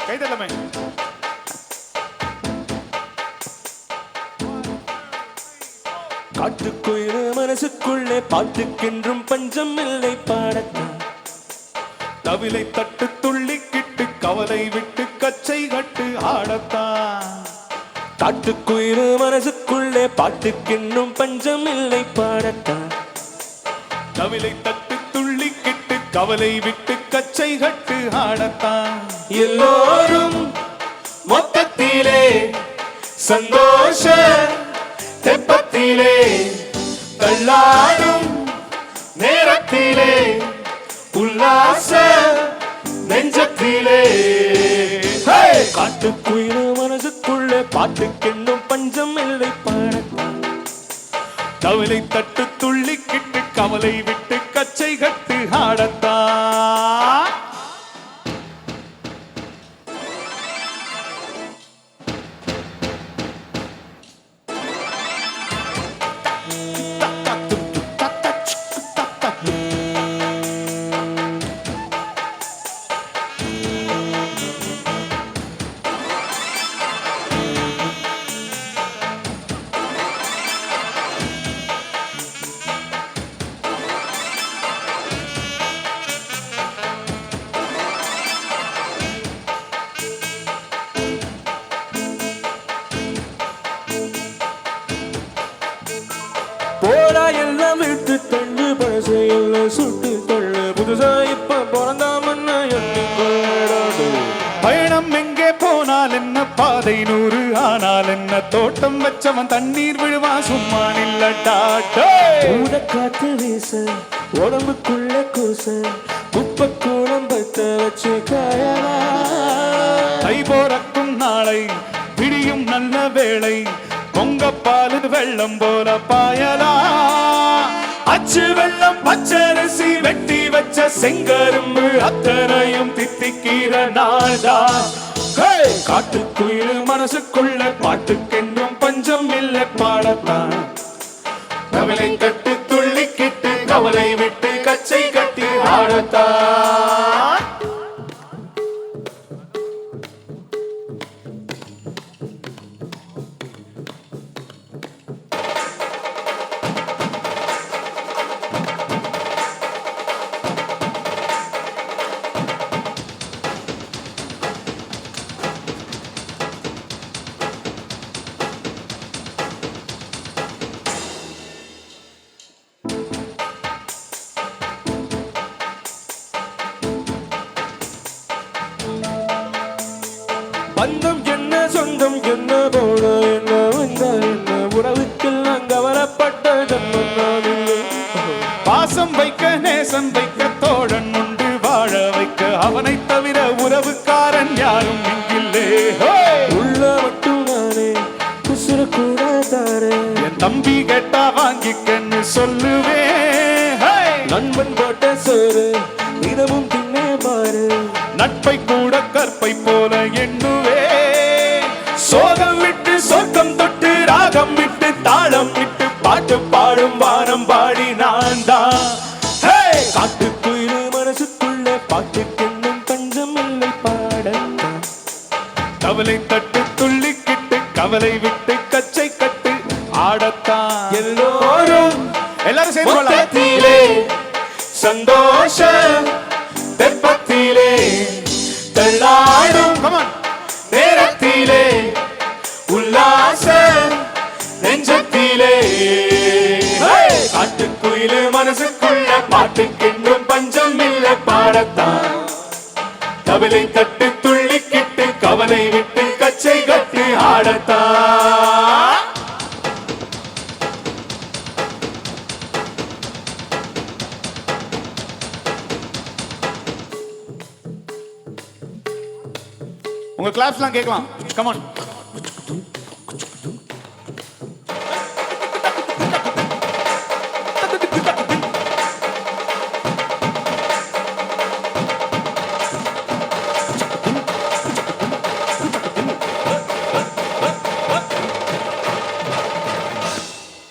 கைதலமே காட்டுக்குயிரு மனசுக்குள்ளே பாட்டுக்கென்றும் பஞ்சம் இல்லை பாடத்தான் தவிலை தட்டு துள்ளிக்கிட்டு கவலை விட்டு கச்சை கட்டு ஆடத்தான் காட்டுக்குயிரு மனசுக்குள்ளே பாட்டுக்கென்றும் பஞ்சம் இல்லை பாடத்தான் தவிலை தட்டு துள்ளிக்கிட்டு கவலை விட்டு கச்சை கட்டு ஆடத்தான் எல்லோரும் மொத்தத்திலே சந்தோஷ தெப்பத்திலே தள்ளாடும் நேரத்திலே உல்லாச நெஞ்சத்திலே காட்டுக்குயிரு மனசுக்குள்ளே பாட்டுக்கென்னும் பஞ்சம் இல்லை பாடத்தான் தவிலை தட்டு துள்ளிக்கிட்டு கவலை விட்டு கச்சை கட்டு ஆடத்தான் போடா எல்லாம் விட்டு தள்ளு பழசு எல்லாம் சுட்டு தள்ளு புதுசா இப்ப பிறந்தாமன்னு எண்ணிக்கொள்ளாது பயணம் எங்கே போனால் என்ன பாதை 100 ஆனால் என்ன தோட்டம் வச்சவன் தண்ணீர் விழுவா சும்மா நில்லட்டா ஊட காத்து வீச உடம்புக்குள்ள கூச குப்பை கூடம் பத்த வச்சு காயலா கை போறக்கும் நாளை பிடியும் நல்ல வேளை பொங்கப்பாலு வெள்ளம் போல பாயலா அச்சு வெள்ளம் பச்சரிசி வெட்டி வச்ச செங்கரும்பு அத்தனையும் தித்திக்கிற நாள்தா காட்டுக்குயிரு மனசுக்குள்ள பாட்டுக்கென்றும் பஞ்சம் இல்லை பாடத்தான் கவலை கட்டு துள்ளிக்கிட்டு கவலை விட்டு கச்சை கட்டி ஆடத்தான் பந்தம் என்ன சொந்தம் என்ன போன என்ன வந்த என்ன உறவுக்கெல்லாம் கவரப்பட்ட ஜன்மம் நான் இல்லை பாசம் வைக்க நேசம் வைக்க தோழன் உண்டு வாழ வைக்க அவனை தவிர உறவுக்காரன் யாரும் இங்கில்லே உள்ள மட்டும் நானே குசுர கூட தாரே என் தம்பி கேட்டா வாங்கிக்கன்னு சொல்லுவேன் நண்பன் போட்ட சோறு தினமும் தின்னே பாரு நட்பை கூட கற்பை போல எண்ணுவே சோகம் விட்டு சொர்க்கம் தொட்டு ராகம் விட்டு தாளம் விட்டு பாட்டு பாடும் வானம் பாடி நான் தான் காட்டுக்குயிரு மனசுக்குள்ள பாட்டுக்கென்னும் பஞ்சம் இல்லை பாடத்தான் கவலை தட்டு துள்ளிக்கிட்டு கவலை விட்டு கச்சை கட்டு ஆடத்தான் எல்லோரும் எல்லாரும் சேர்ந்து சந்தோஷ தெப்பத்திலே தள்ளாடும் நேரத்திலே உல்லாச நெஞ்சத்திலே காட்டுக்குயிலு மனசுக்குள்ள பாட்டுக்கென்றும் பஞ்சம் இல்லை பாடத்தான் கவலை தட்டு துள்ளிக்கிட்டு கவலை விட்டு கச்சை கட்டி ஆடத்தான் உங்க கிளாப்ஸ்லாம் கேட்கலாம் கமான்